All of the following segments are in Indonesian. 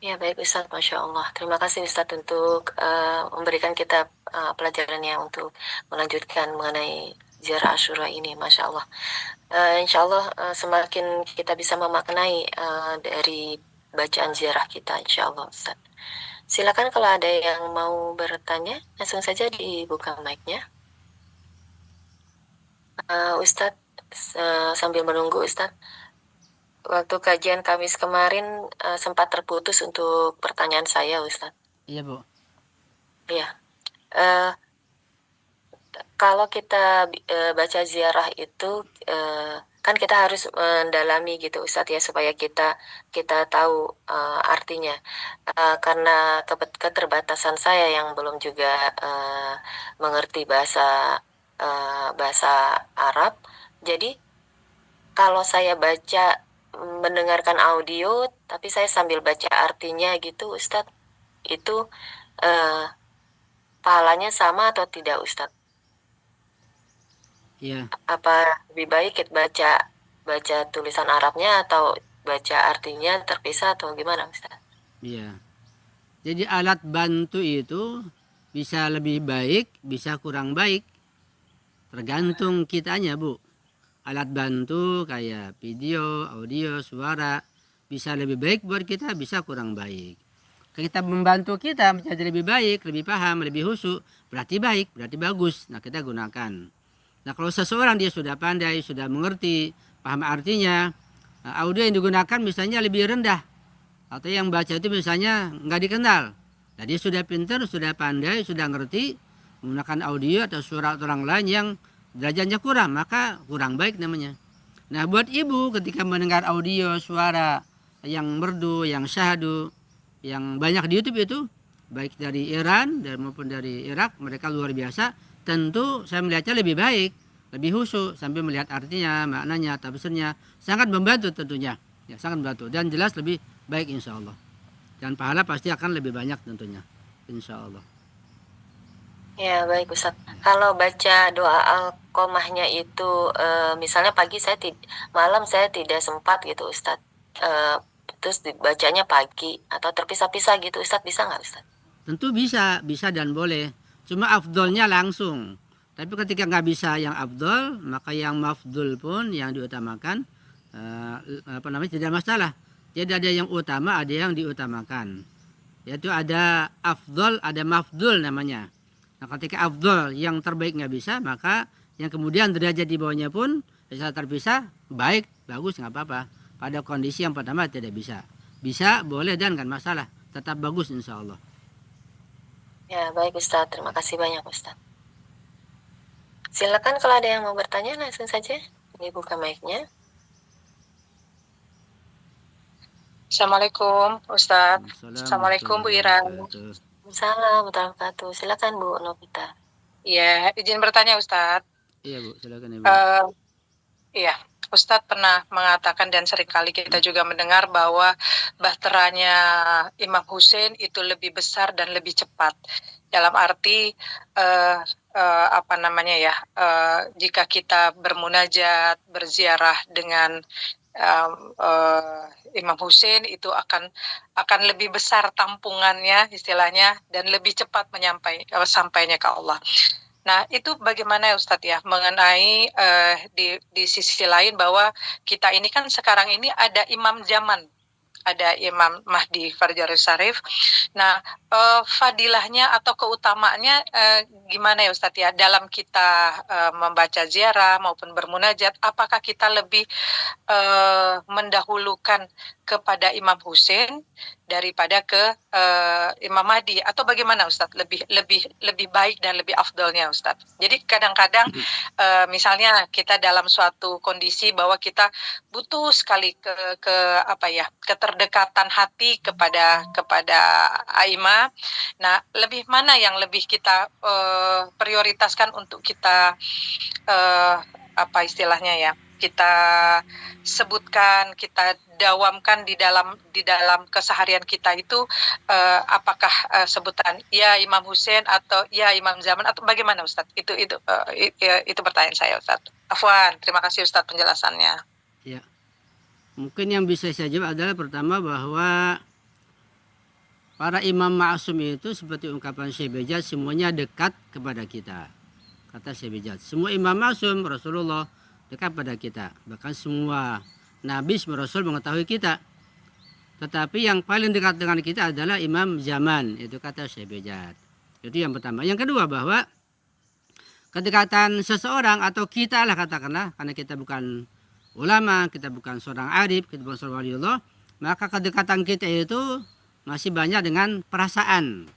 Ya, baik Ustaz, Masya Allah. Terima kasih Ustaz untuk memberikan kita pelajarannya untuk melanjutkan mengenai ziarah Asyura ini, Masya Allah. Insya Allah semakin kita bisa memaknai dari bacaan ziarah kita, Insya Allah Ustaz. Silakan kalau ada yang mau bertanya, langsung saja dibuka mic-nya. Ustadz, sambil menunggu Ustadz, waktu kajian Kamis kemarin sempat terputus untuk pertanyaan saya Ustadz. Iya Bu. Ya, uh, kalau kita baca ziarah itu kan kita harus mendalami gitu Ustadz ya supaya kita tahu artinya. Karena keterbatasan saya yang belum juga mengerti bahasa Arab, jadi kalau saya baca mendengarkan audio tapi saya sambil baca artinya gitu Ustadz, itu eh, pahalanya sama atau tidak Ustadz? Iya. Apa lebih baik kita baca baca tulisan Arabnya atau baca artinya terpisah atau gimana Ustadz? Iya. Jadi alat bantu itu bisa lebih baik, bisa kurang baik. Tergantung kitanya, Bu. Alat bantu kayak video, audio, suara bisa lebih baik buat kita, bisa kurang baik. Kita membantu kita menjadi lebih baik, lebih paham, lebih khusyuk, berarti baik, berarti bagus. Nah, kita gunakan. Nah, kalau seseorang dia sudah pandai, sudah mengerti, paham artinya, audio yang digunakan misalnya lebih rendah. Atau yang baca itu misalnya nggak dikenal. Nah, dia sudah pintar, sudah pandai, sudah ngerti menggunakan audio atau suara orang lain yang derajatnya kurang, maka kurang baik namanya. Nah, buat ibu ketika mendengar audio suara yang merdu, yang syahdu, yang banyak di YouTube itu, baik dari Iran dan maupun dari Irak, mereka luar biasa. Tentu saya melihatnya lebih baik, lebih khusyuk sambil melihat artinya, maknanya, tafsirnya, sangat membantu tentunya. Ya, sangat membantu dan jelas lebih baik insya Allah. Dan pahala pasti akan lebih banyak tentunya, insya Allah. Ya, baik Ustadz. Kalau baca doa Alqomahnya itu, misalnya pagi malam saya tidak sempat gitu Ustadz. Terus dibacanya pagi atau terpisah-pisah gitu Ustadz, bisa nggak Ustadz? Tentu bisa, bisa dan boleh. Cuma afdolnya langsung. Tapi ketika nggak bisa yang afdol, maka yang mafdul pun yang diutamakan tidak masalah. Jadi ada yang utama, ada yang diutamakan. Yaitu ada afdol, ada mafdul namanya. Nah, ketika afdol yang terbaik nggak bisa, maka yang kemudian derajat di bawahnya pun bisa terpisah, baik, bagus, nggak apa-apa. Pada kondisi yang pertama tidak bisa. Bisa, boleh dan nggak masalah. Tetap bagus insya Allah. Ya, baik Ustadz. Terima kasih banyak Ustadz. Silakan kalau ada yang mau bertanya langsung saja dibuka mic-nya. Assalamualaikum Ustadz. Assalamualaikum Assalamualaikum Bu Ira. Salam wabarakatuh. Silakan Bu Novita. Iya, izin bertanya Ustadz. Iya Bu, silakan Ibu. Iya, Ustadz pernah mengatakan dan seringkali kita juga mendengar bahwa bahteranya Imam Hussein itu lebih besar dan lebih cepat. Dalam arti apa namanya ya? Jika kita bermunajat, berziarah dengan Imam Hussein itu akan lebih besar tampungannya istilahnya dan lebih cepat sampainya ke Allah. Nah, itu bagaimana ya Ustadz ya mengenai di sisi lain bahwa kita ini kan sekarang ini ada imam zaman, ada Imam Mahdi Farjarus Sarif. Nah, fadilahnya atau keutamaannya gimana ya Ustadz ya dalam kita membaca ziarah maupun bermunajat, apakah kita lebih mendahulukan kepada Imam Hussein daripada ke Imam Mahdi atau bagaimana Ustadz, lebih baik dan lebih afdolnya Ustadz. Jadi kadang-kadang misalnya kita dalam suatu kondisi bahwa kita butuh sekali ke apa ya, keterdekatan hati kepada aima. Nah, lebih mana yang lebih kita prioritaskan untuk kita apa istilahnya ya, kita sebutkan, kita dawamkan di dalam keseharian kita itu apakah sebutan ya Imam Hussein atau ya Imam Zaman atau bagaimana Ustadz? Itu pertanyaan saya Ustadz. Afwan, terima kasih Ustadz penjelasannya. Ya, mungkin yang bisa saya jawab adalah pertama bahwa para imam ma'asum itu seperti ungkapan Syekh Bejat, semuanya dekat kepada kita. Kata Syekh Bejat, semua imam ma'asum Rasulullah dekat pada kita. Bahkan semua nabi semua rasul mengetahui kita. Tetapi yang paling dekat dengan kita adalah imam zaman, itu kata Syekh Bejat. Itu yang pertama. Yang kedua, bahwa kedekatan seseorang atau kita lah katakanlah, karena kita bukan ulama, kita bukan seorang arif, kita bukan seorang waliullah, maka kedekatan kita itu masih banyak dengan perasaan,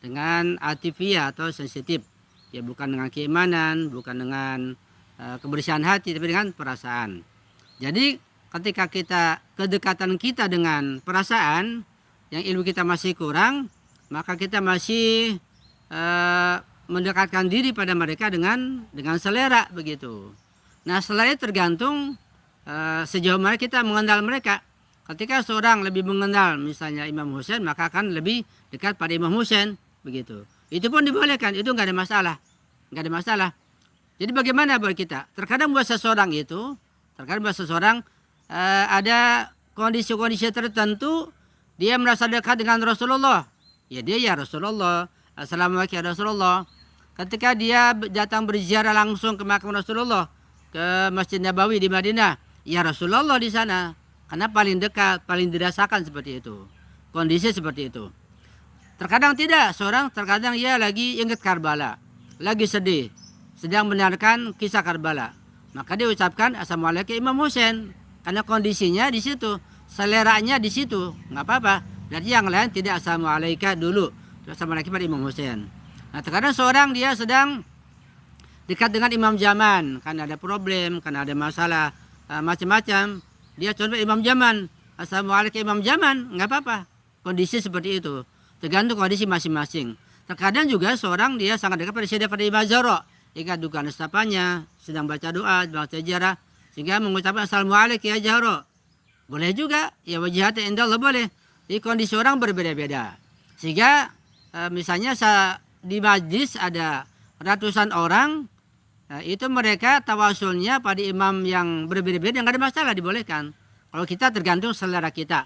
dengan atifiyah atau sensitif. Ya, bukan dengan keimanan, bukan dengan kebersihan hati, tapi dengan perasaan. Jadi ketika kedekatan kita dengan perasaan, yang ilmu kita masih kurang, maka kita masih mendekatkan diri pada mereka dengan selera begitu. Nah, selera tergantung sejauh mana kita mengenal mereka. Ketika seorang lebih mengenal misalnya Imam Husain, maka akan lebih dekat pada Imam Husain begitu. Itu pun dibolehkan, itu nggak ada masalah, nggak ada masalah. Jadi bagaimana buat kita? Terkadang buat seseorang ada kondisi-kondisi tertentu dia merasa dekat dengan Rasulullah. Ya dia ya Rasulullah, Assalamualaikum ya Rasulullah. Ketika dia datang berziarah langsung ke makam Rasulullah, ke Masjid Nabawi di Madinah, ya Rasulullah di sana. Karena paling dekat, paling dirasakan seperti itu. Kondisi seperti itu. Terkadang tidak, terkadang ia lagi ingat Karbala, lagi sedih, sedang mendengarkan kisah Karbala. Maka dia ucapkan Assalamualaikum Imam Husain. Karena kondisinya di situ, seleranya di situ, nggak apa-apa. Jadi yang lain tidak Assalamualaikum dulu, Assalamualaikum pada Imam Husain. Nah, terkadang seorang dia sedang dekat dengan imam zaman, karena ada problem, karena ada masalah macam-macam. Dia contoh imam zaman, Assalamualaikum imam zaman, nggak apa-apa. Kondisi seperti itu, tergantung kondisi masing-masing. Terkadang juga seorang dia sangat dekat pada Syekh Fadil Mazharo, ingat duka nestapanya, sedang baca doa, baca sejarah, sehingga mengucapkan Assalamualaikum ya Jahro. Boleh juga, ya wajihati indallah boleh. Jadi kondisi orang berbeda-beda. Sehingga misalnya di majlis ada ratusan orang, itu mereka tawasulnya pada imam yang berbeda-beda, nggak ada masalah, dibolehkan. Kalau kita tergantung selera kita.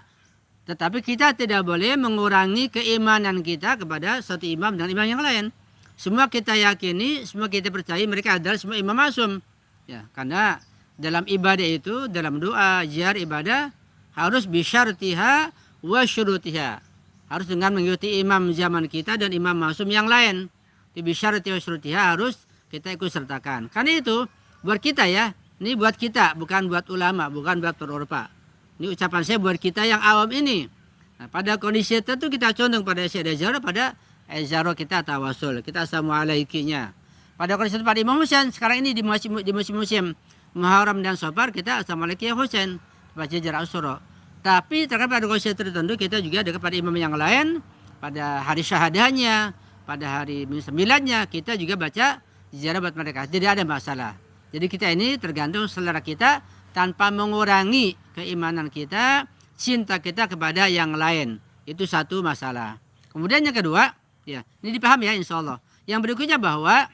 Tetapi kita tidak boleh mengurangi keimanan kita kepada satu imam dan imam yang lain. Semua kita yakini, semua kita percaya mereka adalah semua imam masum. Ya, karena dalam ibadah itu, dalam doa, ziar ibadah, harus bisyartiha wa syurutiha. Harus dengan mengikuti imam zaman kita dan imam masum yang lain. Di bisyartiha wa syurutiha harus kita ikut sertakan. Karena itu buat kita ya, ini buat kita, bukan buat ulama, bukan buat Urfa. Ini ucapan saya buat kita yang awam ini. Nah, pada kondisi tertentu kita condong pada Syekh Zahro, pada Zahro kita tawasul, kita Assalamualaikumnya. Pada kondisi pada Imam Husain sekarang ini di musim Muharram dan Safar kita Assalamualaikum ya Husain, baca jarak Asyura. Tapi terkadang pada kondisi tertentu kita juga dekat pada imam yang lain, pada hari syahadahnya, pada hari miladnya kita juga baca ziarah buat mereka, tidak ada masalah. Jadi kita ini tergantung selera kita tanpa mengurangi keimanan kita, cinta kita kepada yang lain. Itu satu masalah. Kemudian yang kedua, ya ini dipahami ya insya Allah. Yang berikutnya bahwa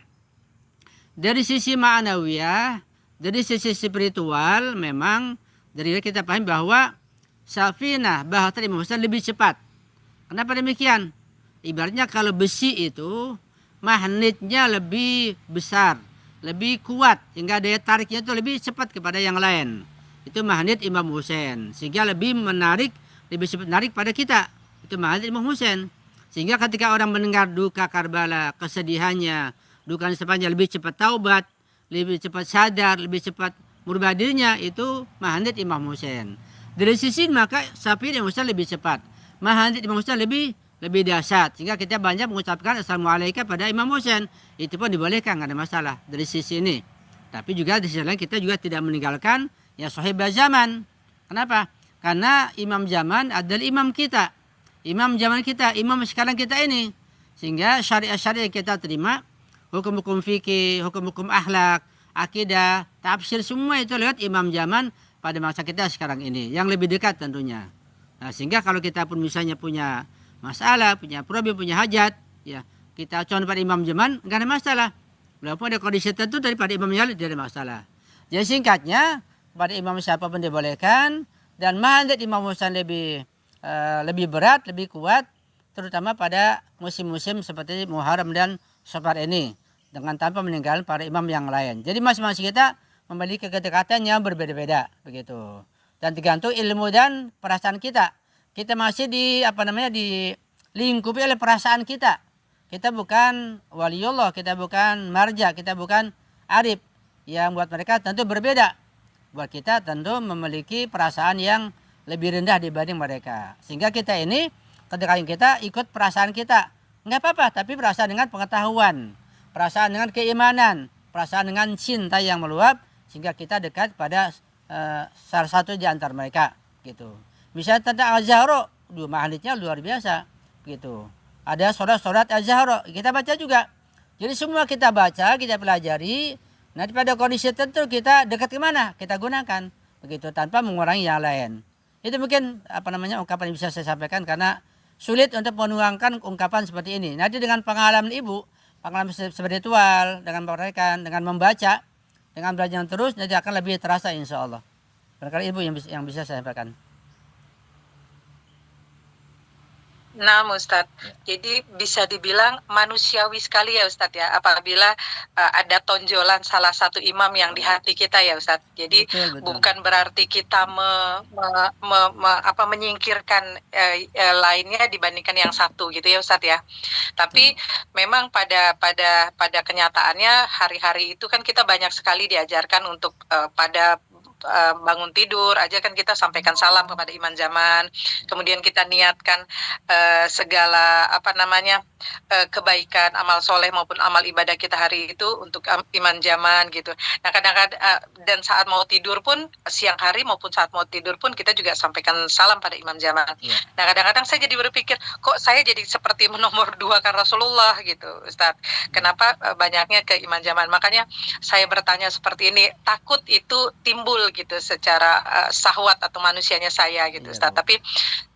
dari sisi ma'nawiyah, dari sisi spiritual memang dari kita paham bahwa safinah bahtera Imam Husain lebih cepat. Kenapa demikian? Ibaratnya kalau besi itu magnetnya lebih besar, lebih kuat, sehingga daya tariknya itu lebih cepat kepada yang lain. Itu magnet Imam Husain, sehingga lebih menarik, lebih cepat menarik pada kita. Itu magnet Imam Husain. Sehingga ketika orang mendengar duka Karbala, kesedihannya, duka sepanjang, lebih cepat taubat, lebih cepat sadar, lebih cepat merubah dirinya, itu magnet Imam Husain. Dari sisi maka Syafi'i Imam Husain lebih cepat, magnet Imam Husain lebih dahsyat, sehingga kita banyak mengucapkan Assalamualaikum pada Imam Husain. Itu pun dibolehkan, nggak ada masalah dari sisi ini. Tapi juga di sisi lain kita juga tidak meninggalkan ya sahibah zaman. Kenapa? Karena imam zaman adalah imam kita, imam zaman kita, imam sekarang kita ini. Sehingga syariat-syariat kita terima, hukum-hukum fikih, hukum-hukum akhlak, akidah, tafsir, semua itu lewat imam zaman pada masa kita sekarang ini, yang lebih dekat tentunya. Nah, sehingga kalau kita pun misalnya punya masalah, punya problem, punya hajat, ya kita contoh pada imam zaman, nggak ada masalah. Walaupun ada kondisi tertentu daripada imam yang lain, tidak ada masalah. Jadi singkatnya, pada imam siapapun dibolehkan, dan mandat Imam Husain lebih berat, lebih kuat. terutama pada musim-musim seperti Muharram dan Safar ini, dengan tanpa meninggalkan para imam yang lain. Jadi masing-masing kita memiliki kedekatan yang berbeda-beda begitu. Dan tergantung ilmu dan perasaan kita. Kita masih dilingkupi oleh perasaan kita. Kita bukan waliullah, kita bukan marja, kita bukan arif. Yang buat mereka tentu berbeda. Buat kita tentu memiliki perasaan yang lebih rendah dibanding mereka. Sehingga kita ini, kedekatan kita ikut perasaan kita. Enggak apa-apa, tapi perasaan dengan pengetahuan, perasaan dengan keimanan, perasaan dengan cinta yang meluap, sehingga kita dekat pada salah satu di antara mereka gitu. Misalnya tentang Az-Zahra, mahalnya luar biasa gitu. Ada surat-surat Az-Zahra, kita baca juga. Jadi semua kita baca, kita pelajari. Nanti pada kondisi tertentu kita dekat ke mana, kita gunakan begitu tanpa mengurangi yang lain. Itu mungkin ungkapan yang bisa saya sampaikan, karena sulit untuk menuangkan ungkapan seperti ini. Nanti dengan pengalaman ibu, pengalaman spiritual, dengan praktekan, dengan membaca, dengan belajar terus, nanti akan lebih terasa insya Allah. Barangkali ibu yang bisa saya sampaikan. Nah, Ustadz, Ya. jadi bisa dibilang manusiawi sekali ya Ustadz ya, apabila ada tonjolan salah satu imam yang di hati kita ya Ustadz. Jadi Betul. bukan berarti kita menyingkirkan lainnya dibandingkan yang satu gitu ya Ustadz ya. Tapi memang pada kenyataannya hari-hari itu kan kita banyak sekali diajarkan untuk pada bangun tidur aja kan kita sampaikan salam kepada iman zaman, kemudian kita niatkan segala kebaikan, amal soleh maupun amal ibadah kita hari itu untuk iman zaman gitu. Nah kadang-kadang dan saat mau tidur pun, siang hari maupun saat mau tidur pun kita juga sampaikan salam pada imam zaman. Nah kadang-kadang saya jadi berpikir, kok saya jadi seperti menomor duakan Rasulullah gitu Ustadz. Kenapa banyaknya ke iman zaman? Makanya saya bertanya seperti ini, takut itu timbul gitu secara syahwat atau manusianya saya gitu Ustadz. Tapi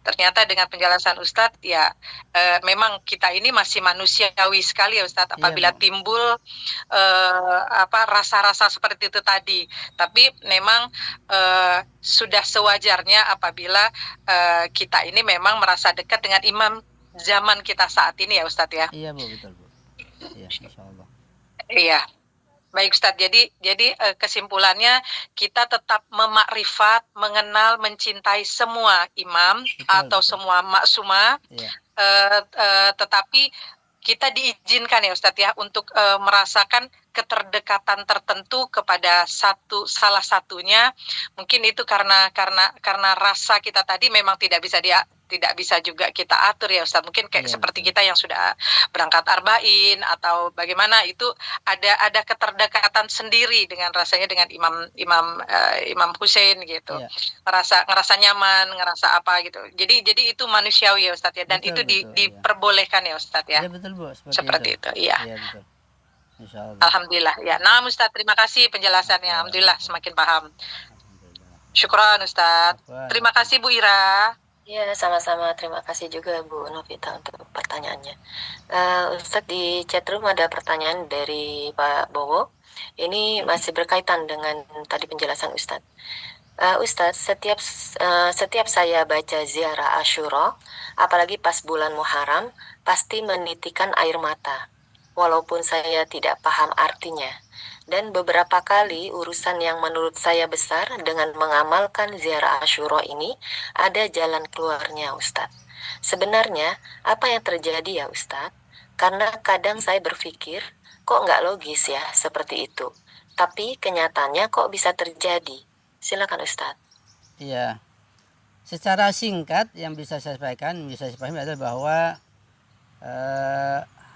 ternyata dengan penjelasan Ustadz ya memang kita ini masih manusiawi sekali ya Ustadz apabila timbul rasa-rasa seperti itu tadi. Tapi memang sudah sewajarnya apabila kita ini memang merasa dekat dengan imam zaman kita saat ini ya Ustadz ya. Iya Bu, betul Bu. Iya, insya Allah. Iya. Baik Ustadz, jadi kesimpulannya kita tetap memakrifat, mengenal, mencintai semua imam atau semua maksumah, tetapi kita diizinkan ya Ustadz ya untuk merasakan keterdekatan tertentu kepada salah satunya. Mungkin itu karena rasa kita tadi memang tidak bisa juga kita atur ya Ustadz. Mungkin kayak seperti kita yang sudah berangkat arba'in atau bagaimana, itu ada keterdekatan sendiri dengan rasanya dengan Imam Hussein gitu. Ngerasa nyaman, ngerasa apa gitu. Jadi itu manusiawi ya Ustadz ya, dan itu diperbolehkan ya Ustadz ya. Iya betul Bu, seperti itu. Iya. Iya betul. Insyaallah. Alhamdulillah ya. Nah Ustadz, terima kasih penjelasannya. Alhamdulillah semakin paham. Syukran Ustadz. Terima kasih Bu Ira. Ya, sama-sama. Terima kasih juga Bu Novita untuk pertanyaannya. Ustadz, di chatroom ada pertanyaan dari Pak Bowo. Ini masih berkaitan dengan tadi penjelasan Ustadz. Ustadz, setiap saya baca ziarah Asyura, apalagi pas bulan Muharram, pasti menitikan air mata, walaupun saya tidak paham artinya. Dan beberapa kali urusan yang menurut saya besar dengan mengamalkan ziarah Asyura ini ada jalan keluarnya Ustadz. Sebenarnya apa yang terjadi ya Ustadz? Karena kadang saya berpikir kok nggak logis ya seperti itu. Tapi kenyataannya kok bisa terjadi. Silakan Ustadz. Iya. Secara singkat yang bisa saya sampaikan, bisa saya pahami adalah bahwa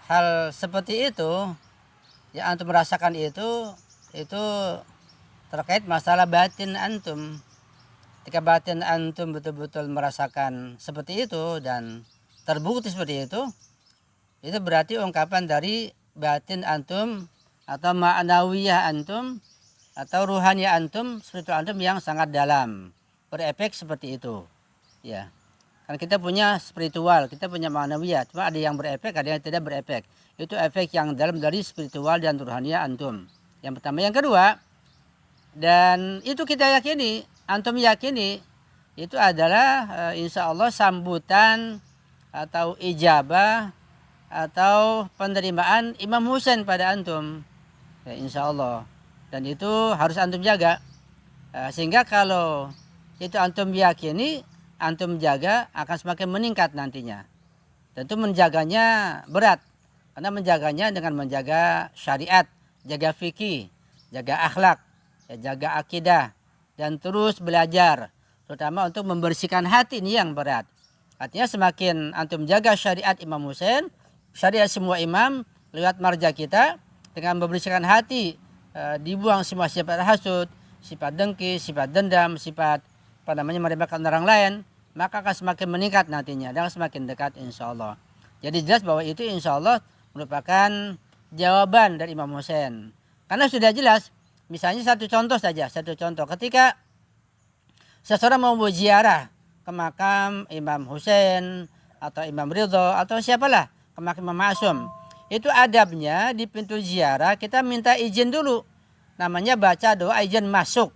hal seperti itu yang antum merasakan itu terkait masalah batin antum. Ketika batin antum betul-betul merasakan seperti itu dan terbukti seperti itu berarti ungkapan dari batin antum atau ma'nawiyah antum atau ruhaniyah antum, spiritual antum yang sangat dalam, berefek seperti itu. Ya. Kan kita punya spiritual, kita punya ma'nawiyah, cuma ada yang berefek, ada yang tidak berefek. Itu efek yang dalam dari spiritual dan ruhaniyah antum. Yang pertama. Yang kedua, dan itu kita yakini, antum yakini, itu adalah insya Allah sambutan atau ijabah atau penerimaan Imam Husain pada antum. Ya, insya Allah. Dan itu harus antum jaga. Sehingga kalau itu antum yakini, antum jaga akan semakin meningkat nantinya. Tentu menjaganya berat. Karena menjaganya dengan menjaga syariat, jaga fikih, jaga akhlak, jaga akidah. Dan terus belajar. Terutama untuk membersihkan hati ini yang berat. Artinya semakin antum jaga syariat Imam Husain, syariat semua imam lewat marja kita, dengan membersihkan hati, dibuang semua sifat hasud, sifat dengki, sifat dendam, sifat meremehkan orang lain, maka akan semakin meningkat nantinya dan semakin dekat insya Allah. Jadi jelas bahwa itu insya Allah merupakan jawaban dari Imam Husain. Karena sudah jelas, misalnya satu contoh saja, ketika seseorang mau ziarah ke makam Imam Husain atau Imam Ridho atau siapalah, ke makam Imam Ma'sum, itu adabnya di pintu ziarah kita minta izin dulu, namanya baca doa izin masuk.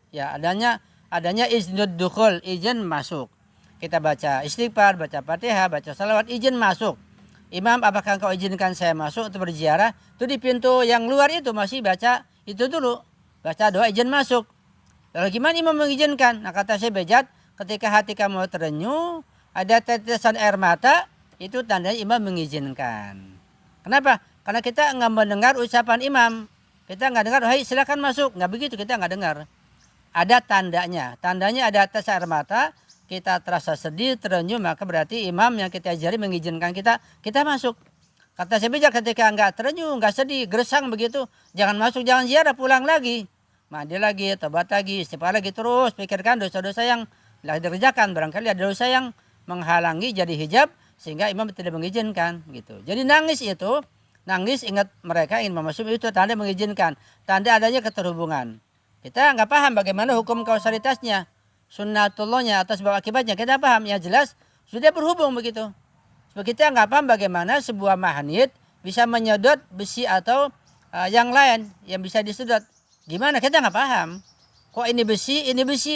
Ya, adanya iznud dukhul, izin masuk. Kita baca istighfar, baca Fatihah, baca salawat, izin masuk. Imam, apakah engkau izinkan saya masuk untuk berziarah? Itu di pintu yang luar itu masih baca itu dulu, baca doa izin masuk. Lalu gimana imam mengizinkan? Nah, kata Syekh Bejat, ketika hati kamu terenyuh, ada tetesan air mata, itu tandanya imam mengizinkan. Kenapa? Karena kita nggak mendengar ucapan imam. Kita nggak dengar, hai silakan masuk. Nggak begitu, kita nggak dengar. Ada tandanya. Tandanya ada tetes air mata, kita terasa sedih, terenyuh, maka berarti imam yang kita ajari mengizinkan kita masuk. Kata Syekh Bejat, ketika nggak terenyuh, nggak sedih, gersang begitu, jangan masuk, jangan ziarah, pulang lagi. Mandi lagi, tobat lagi, istighfar lagi, terus pikirkan dosa-dosa yang telah dikerjakan. Barangkali ada dosa yang menghalangi jadi hijab sehingga imam tidak mengizinkan gitu. Jadi nangis ingat mereka ingin masuk itu tanda mengizinkan, tanda adanya keterhubungan. Kita nggak paham bagaimana hukum kausalitasnya, sunnatullahnya atau sebab akibatnya kita paham, ya jelas sudah berhubung begitu. Sebab kita nggak paham bagaimana sebuah magnet bisa menyedot besi atau yang lain yang bisa disedot. Gimana? Kita nggak paham. Kok ini besi,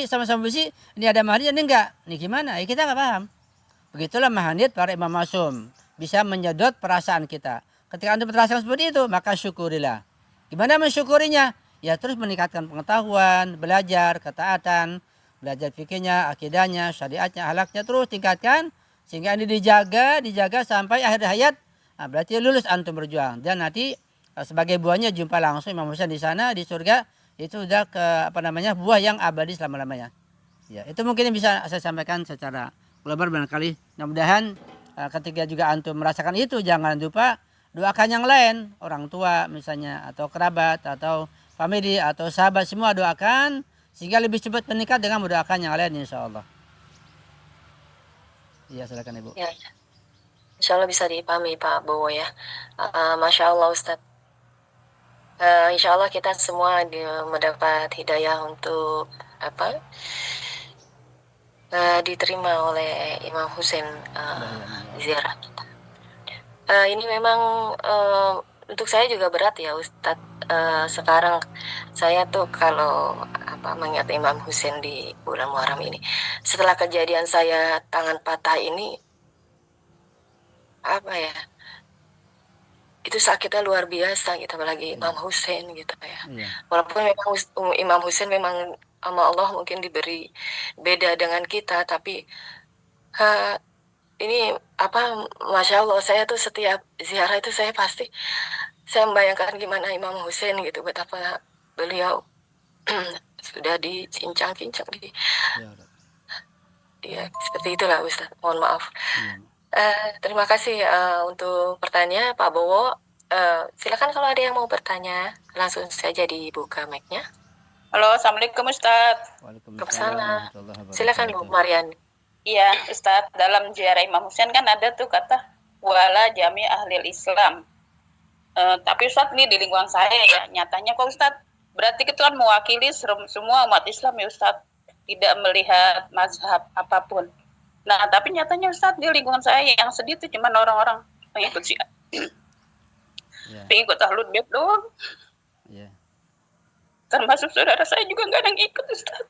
sama-sama besi, ini ada magnet, ini enggak. Ini gimana? Kita nggak paham. Begitulah magnet para Imam Ma'sum. Bisa menyedot perasaan kita. Ketika Anda merasakan seperti itu, maka syukurilah. Gimana mensyukurinya? Ya terus meningkatkan pengetahuan, belajar, ketaatan, belajar fikihnya, akidahnya, syariatnya, akhlaknya, terus tingkatkan. Sehingga ini dijaga sampai akhir hayat. Nah, berarti lulus antum berjuang. Dan nanti sebagai buahnya jumpa langsung Imam Husain di sana di surga, itu udah buah yang abadi selama-lamanya. Ya, itu mungkin yang bisa saya sampaikan secara global barangkali. Mudah-mudahan ketika juga antum merasakan itu, jangan lupa doakan yang lain, orang tua misalnya atau kerabat atau family atau sahabat, semua doakan sehingga lebih cepat meningkat dengan mendoakan yang lain insyaallah. Iya, silakan Ibu. Ya, insya Allah bisa dipahami Pak Bowo ya. Masya Allah Ustadz. Insya Allah kita semua mendapat hidayah untuk diterima oleh Imam Husain ziarah kita. Ini memang untuk saya juga berat ya Ustadz. Sekarang saya tuh kalau mengingat Imam Husain di bulan Muharram ini, setelah kejadian saya tangan patah ini, itu sakitnya luar biasa gitu, apalagi Imam Husain gitu ya. Walaupun memang Imam Husain memang sama Allah mungkin diberi beda dengan kita, tapi ini Masya Allah, saya tuh setiap ziarah itu saya membayangkan gimana Imam Husain gitu, betapa beliau sudah dicincang-cincang ya seperti itulah Ustaz, mohon maaf. Terima kasih untuk pertanyaan Pak Bowo. Silakan kalau ada yang mau bertanya, langsung saja dibuka mic-nya. Halo, Assalamualaikum Ustaz. Waalaikumsalam. Silakan Bu Marian. Iya Ustaz, dalam ziarah Imam Husain kan ada tuh kata wala jami ahlil Islam. Tapi Ustaz ini di lingkungan saya ya, nyatanya kok Ustaz, berarti itu kan mewakili semua umat Islam ya Ustaz, tidak melihat mazhab apapun. Nah, tapi nyatanya Ustaz di lingkungan saya yang sedih itu cuma orang-orang pengikut Syiah. Pengikut Ahlul Bait doang. Termasuk saudara saya juga nggak ada yang ikut Ustaz.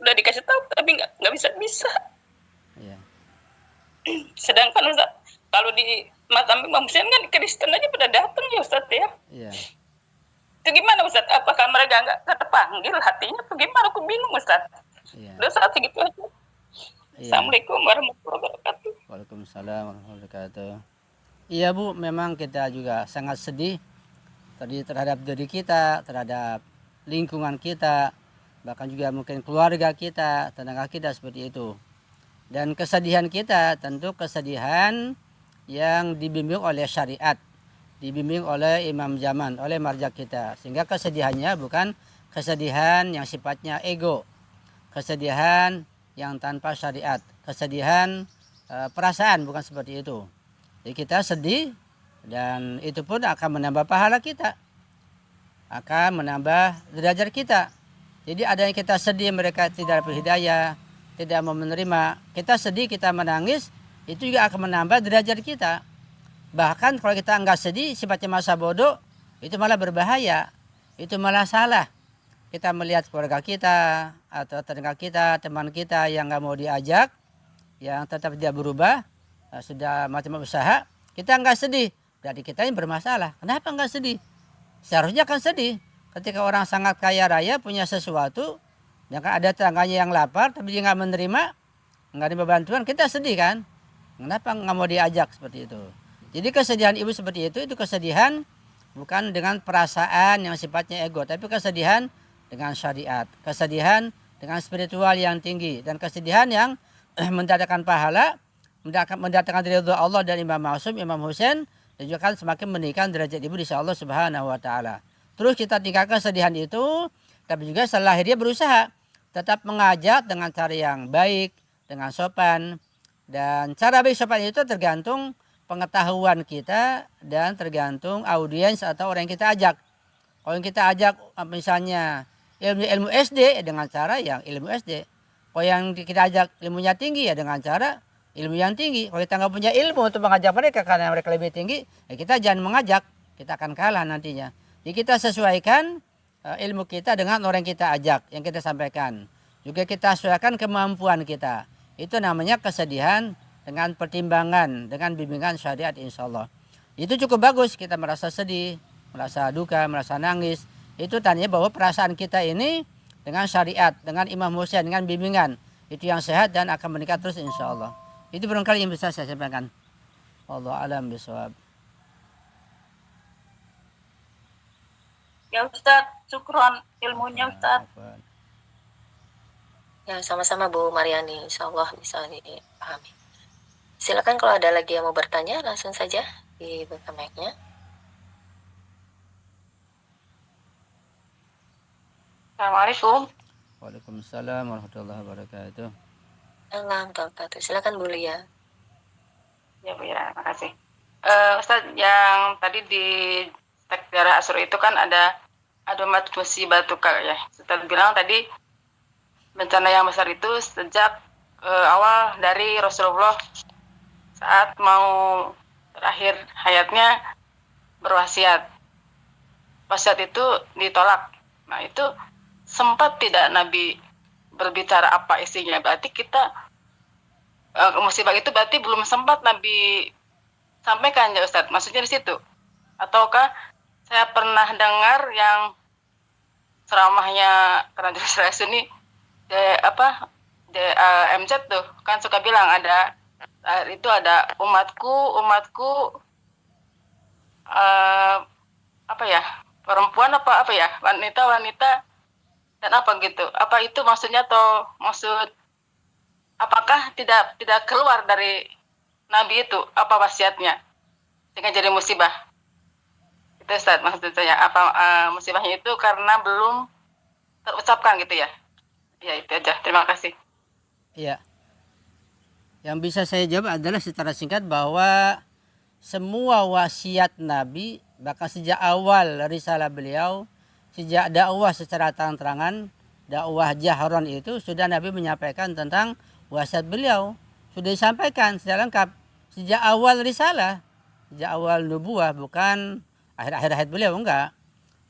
Udah dikasih tahu tapi nggak bisa. Sedangkan Ustaz, kalau di makam Imam Husain kan Kristen aja pada datang ya Ustaz ya. Iya. Itu gimana Ustaz? Apakah mereka nggak terpanggil hatinya? Atau gimana? Aku bingung Ustaz. Iya. Udah saat segitu aja. Iya. Assalamualaikum warahmatullahi wabarakatuh. Waalaikumsalam warahmatullahi wabarakatuh. Iya Bu, memang kita juga sangat sedih tadi terhadap diri kita, terhadap lingkungan kita, bahkan juga mungkin keluarga kita, tetangga kita seperti itu. Dan kesedihan kita tentu kesedihan yang dibimbing oleh syariat, dibimbing oleh imam zaman, oleh marja kita. Sehingga kesedihannya bukan kesedihan yang sifatnya ego, kesedihan yang tanpa syariat, kesedihan perasaan, bukan seperti itu. Jadi kita sedih dan itu pun akan menambah pahala kita, akan menambah derajat kita. Jadi ada yang kita sedih mereka tidak dapat hidayah, tidak mau menerima. Kita sedih, kita menangis, itu juga akan menambah derajat kita. Bahkan kalau kita enggak sedih, sifatnya masa bodoh, itu malah berbahaya, itu malah salah. Kita melihat keluarga kita atau tetangga kita, teman kita yang enggak mau diajak, yang tetap tidak berubah, sudah macam usaha, kita enggak sedih, berarti kita ini bermasalah. Kenapa enggak sedih? Seharusnya kan sedih. Ketika orang sangat kaya raya punya sesuatu, jangan ada tetangganya yang lapar tapi dia enggak menerima, enggak ada bantuan, kita sedih kan? Kenapa enggak mau diajak seperti itu? Jadi kesedihan ibu seperti itu kesedihan bukan dengan perasaan yang sifatnya ego, tapi kesedihan dengan syariat, kesedihan dengan spiritual yang tinggi, dan kesedihan yang mendatangkan pahala, mendatangkan ridha Allah dan Imam Ma'sum, Imam Husain, dan juga kan semakin meningkatkan derajat ibu di sisi Allah Subhanahu wa taala. Terus kita tinggalkan kesedihan itu, tapi juga setelah dia berusaha tetap mengajak dengan cara yang baik, dengan sopan. Dan cara baik sopan itu tergantung pengetahuan kita dan tergantung audiens atau orang yang kita ajak. Kalau yang kita ajak misalnya ilmu SD dengan cara yang ilmu SD. Kalau yang kita ajak ilmunya tinggi ya dengan cara ilmu yang tinggi. Kalau kita nggak punya ilmu untuk mengajak mereka karena mereka lebih tinggi, ya kita jangan mengajak, kita akan kalah nantinya. Jadi kita sesuaikan ilmu kita dengan orang yang kita ajak, yang kita sampaikan. Juga kita sesuaikan kemampuan kita. Itu namanya kesedihan dengan pertimbangan, dengan bimbingan syariat insya Allah. Itu cukup bagus, kita merasa sedih, merasa duka, merasa nangis. Itu tandanya bahwa perasaan kita ini dengan syariat, dengan Imam Husain, dengan bimbingan. Itu yang sehat dan akan meningkat terus insya Allah. Itu barangkali yang bisa saya sampaikan. Wallahu a'lam bishawab. Ya Ustaz, syukron ilmunya Ustaz. Ya, sama-sama Bu Mariani, insya Allah bisa dipahami. Silakan kalau ada lagi yang mau bertanya, langsung saja dibuka mic-nya. Assalamualaikum. Waalaikumsalam warahmatullahi wabarakatuh. Alhamdulillah, silakan Bu Lia. Ya Bu ya, makasih. Ustaz, yang tadi di teks Jarah Asyura itu kan ada adomat musibah tukar ya. Ustaz bilang tadi bencana yang besar itu sejak awal dari Rasulullah saat mau terakhir hayatnya berwasiat. Wasiat itu ditolak. Nah itu sempat tidak Nabi berbicara apa isinya. Berarti kita musibah itu berarti belum sempat Nabi sampaikan ya Ustadz. Maksudnya di situ. Ataukah saya pernah dengar yang ceramahnya Kerajaan Israel ini MZ tuh kan suka bilang ada itu ada umatku perempuan apa ya wanita dan apa gitu, apa itu maksudnya atau maksud apakah tidak keluar dari Nabi itu apa wasiatnya sehingga jadi musibah itu Ustaz, maksud saya apa musibahnya itu karena belum terucapkan gitu ya. Ya itu aja, terima kasih. Iya. Yang bisa saya jawab adalah secara singkat bahwa semua wasiat Nabi, bahkan sejak awal risalah beliau, sejak dakwah secara terang-terangan, dakwah jahron itu sudah Nabi menyampaikan tentang wasiat beliau. Sudah disampaikan secara lengkap. Sejak awal risalah, sejak awal nubuah, bukan akhir-akhir hayat beliau, enggak.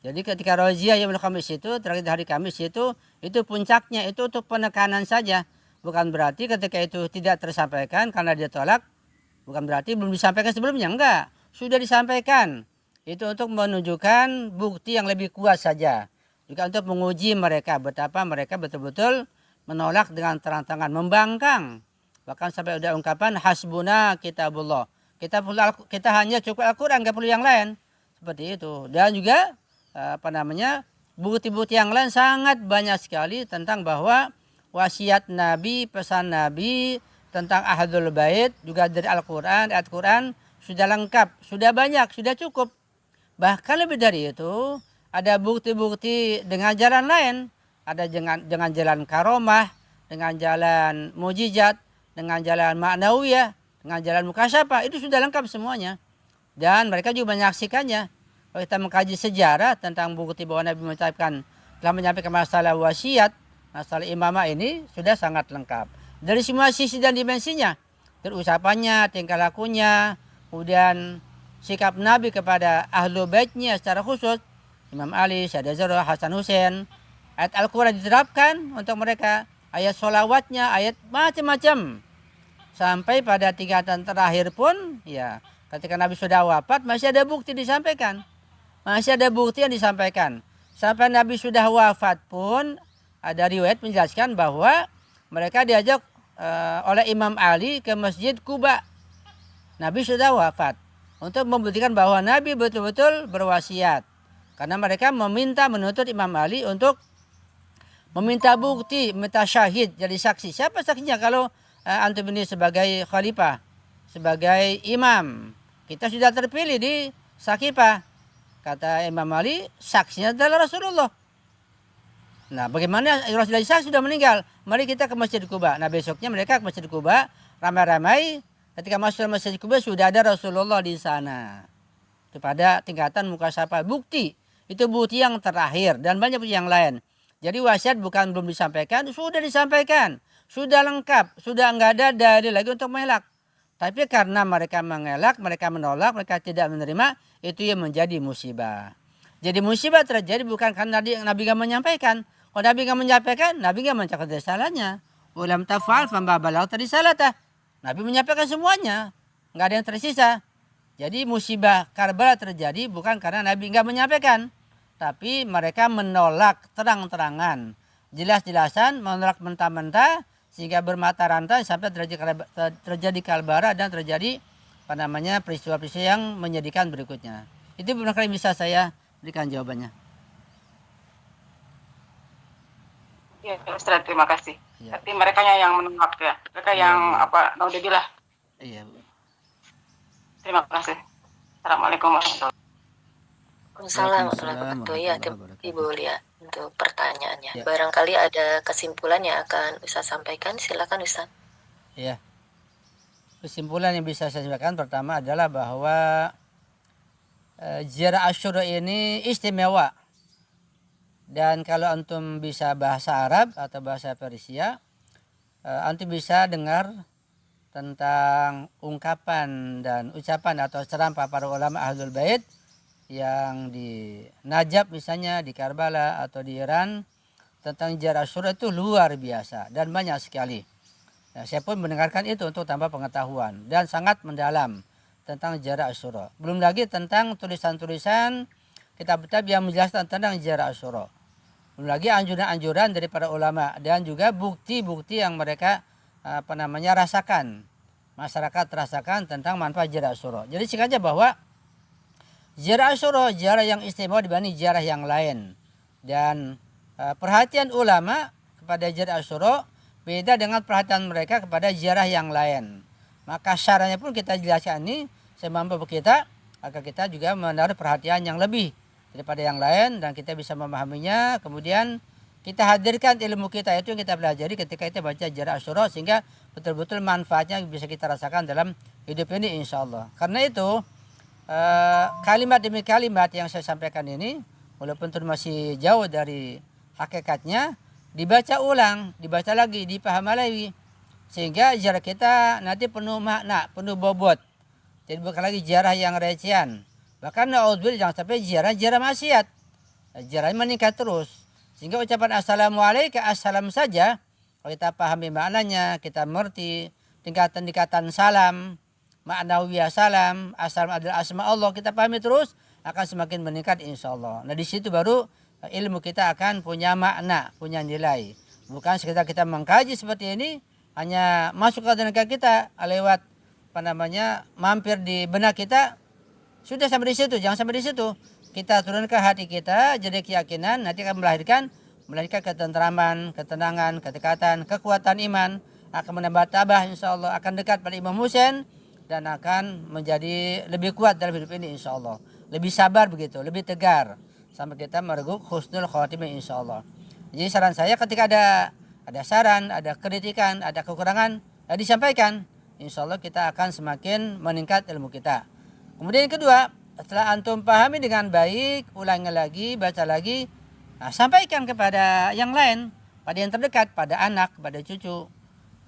Jadi ketika Roziyah Yaumul Khamis itu, terakhir hari Kamis itu puncaknya itu untuk penekanan saja. bukan berarti ketika itu tidak tersampaikan karena dia tolak, bukan berarti belum disampaikan sebelumnya, enggak. Sudah disampaikan. Itu untuk menunjukkan bukti yang lebih kuat saja. Juga untuk menguji mereka betapa mereka betul-betul menolak dengan terang-terangan, membangkang. Bahkan sampai ada ungkapan hasbuna kitabullah. Kita hanya cukup Al-Quran, nggak perlu yang lain. Seperti itu. Dan juga bukti-bukti yang lain sangat banyak sekali tentang bahwa wasiat Nabi, pesan Nabi tentang Ahlul Bait juga dari Al-Quran, ayat Quran sudah lengkap, sudah banyak, sudah cukup. Bahkan lebih dari itu, ada bukti-bukti dengan jalan lain. Ada dengan jalan karomah, dengan jalan mujizat, dengan jalan ma'nawiyah, dengan jalan mukasyafah. Itu sudah lengkap semuanya. Dan mereka juga menyaksikannya. Kalau kita mengkaji sejarah tentang bukti bahwa Nabi telah menyampaikan masalah wasiat, masalah imamah ini sudah sangat lengkap. Dari semua sisi dan dimensinya. Dari ucapannya, tingkah lakunya, kemudian sikap Nabi kepada ahlu baitnya secara khusus, Imam Ali, Sayyidah Zahra, Hasan Hussein, ayat Al-Quran diterapkan untuk mereka, ayat sholawatnya, ayat macam-macam. Sampai pada tingkatan terakhir pun, ya ketika Nabi sudah wafat, masih ada bukti disampaikan. Masih ada bukti yang disampaikan. Sampai Nabi sudah wafat pun, ada riwayat menjelaskan bahwa mereka diajak oleh Imam Ali ke Masjid Quba. Nabi sudah wafat. Untuk membuktikan bahwa Nabi betul-betul berwasiat. Karena mereka menuntut Imam Ali untuk meminta bukti, meminta syahid, jadi saksi. Siapa saksinya kalau antum ini sebagai khalifah, sebagai imam? Kita sudah terpilih di Sakifah. Kata Imam Ali, saksinya adalah Rasulullah. Nah, bagaimana Rasulullah sudah meninggal? Mari kita ke Masjid Quba. Nah, besoknya mereka ke Masjid Quba, ramai-ramai. Ketika masuk ke Masjid Quba sudah ada Rasulullah di sana. Itu pada tingkatan mukasyafah. Bukti. Itu bukti yang terakhir dan banyak bukti yang lain. Jadi wasiat bukan belum disampaikan, sudah disampaikan. Sudah lengkap, sudah enggak ada dalil lagi untuk mengelak. Tapi karena mereka mengelak, mereka menolak, mereka tidak menerima, itu yang menjadi musibah. Jadi musibah terjadi bukan karena Nabi enggak menyampaikan. Kalau Nabi enggak menyampaikan, Nabi enggak mencakup salahnya. Ulam tafal fama balau tadi salatah. Nabi menyampaikan semuanya, nggak ada yang tersisa. Jadi musibah Karbala terjadi bukan karena Nabi nggak menyampaikan, tapi mereka menolak terang-terangan, jelas-jelasan, menolak mentah-mentah sehingga bermata rantai sampai terjadi Karbala dan terjadi peristiwa-peristiwa yang menyedihkan berikutnya. Itu barangkali bisa saya berikan jawabannya. Ya, Ustaz, terima kasih. Ya. Tapi mereka yang menolak ya. Mereka yang naudzubillah. Iya, Bu. Terima kasih. Assalamualaikum warahmatullahi wabarakatuh. Waalaikumsalam warahmatullahi wabarakatuh. Ya, Ibu Lia untuk pertanyaannya. Ya. Barangkali ada kesimpulan yang akan Ustaz sampaikan. Silakan Ustaz. Iya. Kesimpulan yang bisa saya sampaikan pertama adalah bahwa ziarah Asyura ini istimewa. Dan kalau antum bisa bahasa Arab atau bahasa Persia, antum bisa dengar tentang ungkapan dan ucapan atau ceramah para ulama Ahlul Bait yang di Najaf misalnya, di Karbala atau di Iran tentang ziarah Asyura itu luar biasa dan banyak sekali. Nah, saya pun mendengarkan itu untuk tambah pengetahuan dan sangat mendalam tentang ziarah Asyura. Belum lagi tentang tulisan-tulisan kitab-kitab yang menjelaskan tentang ziarah Asyura. Belum lagi anjuran-anjuran dari para ulama dan juga bukti-bukti yang mereka rasakan. Masyarakat rasakan tentang manfaat ziarah Asyura. Jadi singkatnya bahwa ziarah Asyura ziarah yang istimewa dibanding ziarah yang lain. Dan perhatian ulama kepada ziarah Asyura beda dengan perhatian mereka kepada ziarah yang lain. Maka syaratnya pun kita jelaskan ini semampu kita agar kita juga menaruh perhatian yang lebih daripada yang lain dan kita bisa memahaminya. Kemudian kita hadirkan ilmu kita itu yang kita pelajari ketika kita baca ziarah Asyura sehingga betul-betul manfaatnya bisa kita rasakan dalam hidup ini insyaallah. Karena itu kalimat demi kalimat yang saya sampaikan ini walaupun itu masih jauh dari hakikatnya, dibaca ulang, dibaca lagi, dipahami lagi sehingga ziarah kita nanti penuh makna, penuh bobot. Jadi bukan lagi ziarah yang recehan. Bahkan na'udzubillah jangan sampai ziarah maksiat. Ziarahnya meningkat terus. Sehingga ucapan assalamualaikum assalam saja Kalau kita pahami maknanya, kita mengerti tingkatan-tingkatan salam, ma'nawiyah salam, asal adalah asma Allah, kita pahami terus, akan semakin meningkat insya Allah. Nah di situ baru ilmu kita akan punya makna, punya nilai. Bukan sekedar kita mengkaji seperti ini, hanya masuk ke tenaga kita lewat mampir di benak kita, sudah sampai di situ, jangan sampai di situ. Kita turunkan hati kita, jadi keyakinan, nanti akan melahirkan ketentraman, ketenangan, kedekatan, kekuatan iman, akan menambah tabah insya Allah, akan dekat pada Imam Husain, dan akan menjadi lebih kuat dalam hidup ini insya Allah. Lebih sabar begitu, lebih tegar, sampai kita mereguk husnul khotimah insya Allah. Jadi saran saya ketika ada saran, ada kritikan, ada kekurangan, disampaikan. Insya Allah kita akan semakin meningkat ilmu kita. Kemudian yang kedua, setelah antum pahami dengan baik, ulangi lagi, baca lagi, sampaikan kepada yang lain, pada yang terdekat, pada anak, pada cucu,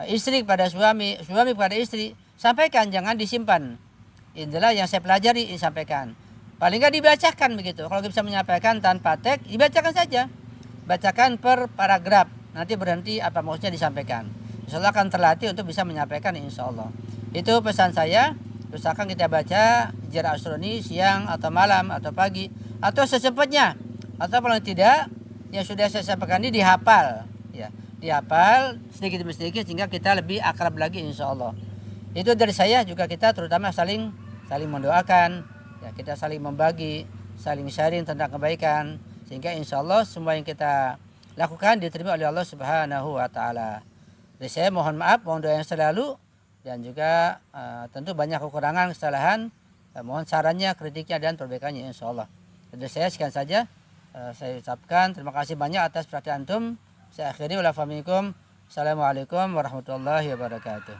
istri kepada suami, suami kepada istri. Sampaikan, jangan disimpan. Inilah yang saya pelajari, disampaikan. Paling nggak dibacakan begitu. Kalau bisa menyampaikan tanpa teks, dibacakan saja. Bacakan per paragraf. Nanti berhenti apa maksudnya disampaikan. Insya Allah akan terlatih untuk bisa menyampaikan insya Allah. Itu pesan saya. Usahakan kita baca Jira Asroni siang atau malam atau pagi atau sesempatnya. Atau paling tidak yang sudah saya sampaikan ini dihafal. Ya, dihafal sedikit demi sedikit sehingga kita lebih akrab lagi insya Allah. Itu dari saya, juga kita terutama saling mendoakan, ya, kita saling membagi, saling sharing tentang kebaikan, sehingga insya Allah semua yang kita lakukan diterima oleh Allah Subhanahu wa Ta'ala. Jadi saya mohon maaf, mohon doa yang selalu, dan juga tentu banyak kekurangan, kesalahan, mohon sarannya, kritiknya, dan perbaikannya insya Allah. Dari saya sekian saja, saya ucapkan terima kasih banyak atas perhatian antum. Saya akhiri, Assalamualaikum warahmatullahi wabarakatuh.